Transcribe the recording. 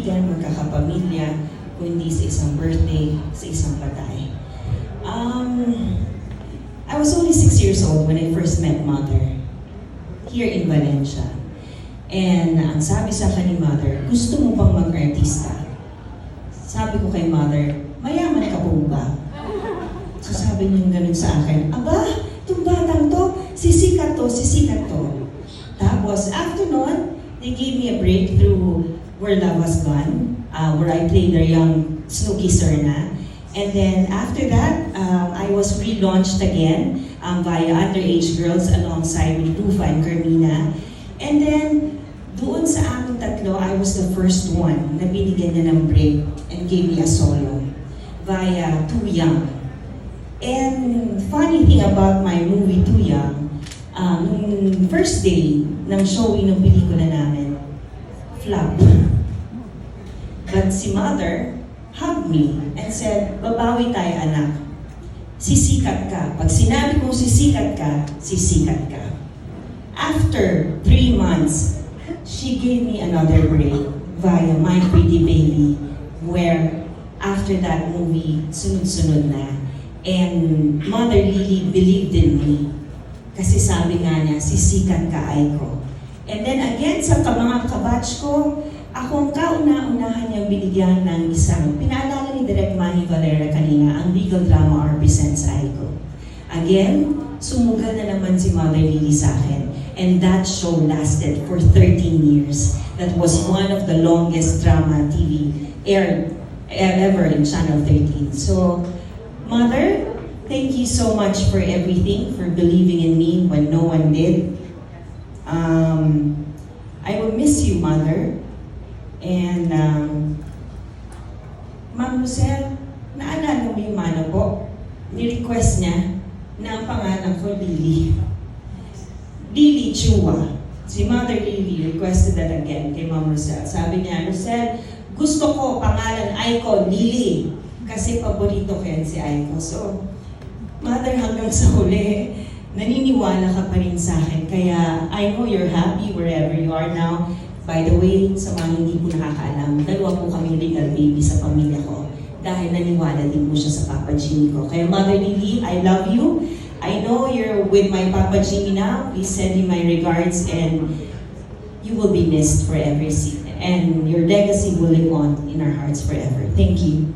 magkakaibigan, magkakapamilya, kundi sa isang birthday, sa isang patay. I was only 6 years old when I first met Mother here in Valencia. And ang sabi sa akin ni Mother, gusto mo bang mag-artista? Sabi ko kay Mother, mayaman ka po ba? So sabi niya ganun sa akin, aba, itong batang to, sisikat to, sisikat to. Tapos after nun, they gave me a break through Where Love Was Gone, where I played their young Snooki Serna. And then after that, I was relaunched again via Underage Girls alongside with Rufa and Carmina. And then, doon sa aming tatlo, I was the first one na binigyan niya ng break and gave me a solo via Too Young. And funny thing about my movie Too Young, nung first day ng showing ng pelikula namin, flop. But si Mother hugged me and said, babawi tayo anak. Sisikat ka. Pag sinabi kong sisikat ka, sisikat ka. After 3 months, she gave me another break via My Pretty Baby, where after that movie, sunod-sunod na. And Mother really believed in me. Kasi sabi nga niya, sisikat ka, Aiko. And then again, sa mga kabatch ko, ako ang kauna-unahan niyang binigyan ng isang, pinaalala ni Direk Manny Valera kanina, ang legal drama represents Aiko. Again, sumugal na naman si Mother Lily sa akin. And that show lasted for 13 years. That was one of the longest drama TV aired ever in Channel 13. So, Mother, thank you so much for everything, for believing in me when no one did. I will miss you, Mother. And, Ma'am Lucelle, naalala mo yung mana po? Ni-request niya na ang pangalan ko, Lily. Lily Chua. Si Mother Lily requested that again kay Ma'am Lucelle. Sabi niya, Lucelle, gusto ko pangalan Aiko, Lily. Kasi paborito ko yan si Aiko. So, Mother, hanggang sa huli, naniniwala ka pa rin sa akin. Kaya, I know you're happy wherever you are now. By the way, sa mga hindi po nakakaalam, 2 po kami legal baby sa pamilya ko. Dahil naniwala din po siya sa Papa Jimmy ko. Kaya Mother Lily, I love you. I know you're with my Papa Jimmy now. Please send him my regards and you will be missed forever. And your legacy will live on in our hearts forever. Thank you.